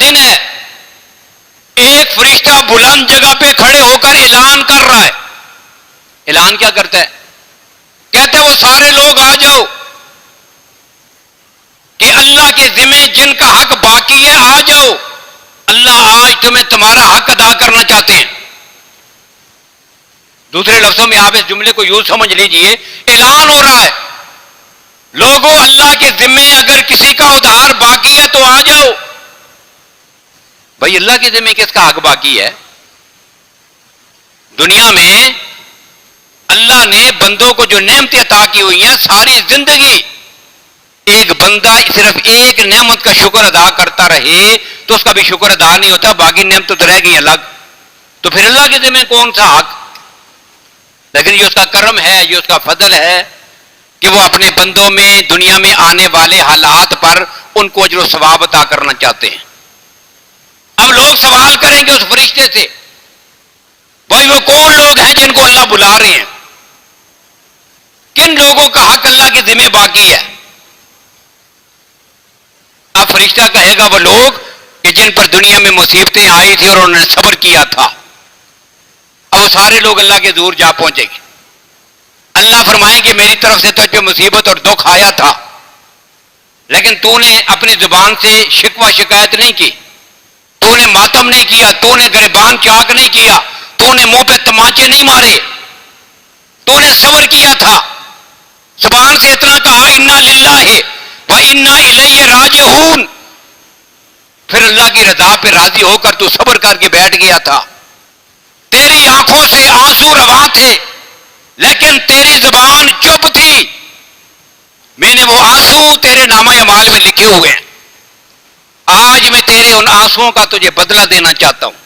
دن ہے، ایک فرشتہ بلند جگہ پہ کھڑے ہو کر اعلان کر رہا ہے. اعلان کیا کرتا ہے؟ کہتا ہے وہ سارے لوگ آ جاؤ کہ اللہ کے ذمہ جن کا حق باقی ہے آ جاؤ، اللہ آج تمہیں تمہارا حق ادا کرنا چاہتے ہیں. دوسرے لفظوں میں آپ اس جملے کو یوں سمجھ لیجئے، اعلان ہو رہا ہے لوگوں اللہ کے ذمہ اگر کسی کا ادھار باقی ہے تو آ جاؤ. بھائی اللہ کے ذمہ کس کا حق باقی ہے؟ دنیا میں اللہ نے بندوں کو جو نعمتیں عطا کی ہوئی ہیں، ساری زندگی ایک بندہ صرف ایک نعمت کا شکر ادا کرتا رہے تو اس کا بھی شکر ادا نہیں ہوتا، باقی نعمتیں تو رہ گئی الگ. تو پھر اللہ کے ذمہ کون سا حق؟ لیکن یہ اس کا کرم ہے، یہ اس کا فضل ہے کہ وہ اپنے بندوں میں دنیا میں آنے والے حالات پر ان کو اجر و ثواب عطا کرنا چاہتے ہیں. اب لوگ سوال کریں گے اس فرشتے سے، بھائی وہ کون لوگ ہیں جن کو اللہ بلا رہے ہیں؟ کن لوگوں کا حق اللہ کے ذمہ باقی ہے؟ اب فرشتہ کہے گا وہ لوگ کہ جن پر دنیا میں مصیبتیں آئی تھی اور انہوں نے صبر کیا تھا. اب وہ سارے لوگ اللہ کے حضور جا پہنچے گے. اللہ فرمائیں گے میری طرف سے تجھ پہ مصیبت اور دکھ آیا تھا، لیکن تو نے اپنی زبان سے شکوہ شکایت نہیں کی، تو نے ماتم نہیں کیا، تو نے گریبان چاک نہیں کیا، تو نے منہ پہ تماچے نہیں مارے، تو نے صبر کیا تھا. زبان سے اتنا کہا انا للہ و انا الیہ راجعون، پھر اللہ کی رضا پہ راضی ہو کر تو صبر کر کے بیٹھ گیا تھا. تیری آنکھوں سے آنسو رواں تھے لیکن تیری زبان چپ تھی. میں نے وہ آنسو تیرے نامہ اعمال میں لکھے ہوئے ہیں. آج میں تیرے ان آنسوؤں کا تجھے بدلہ دینا چاہتا ہوں.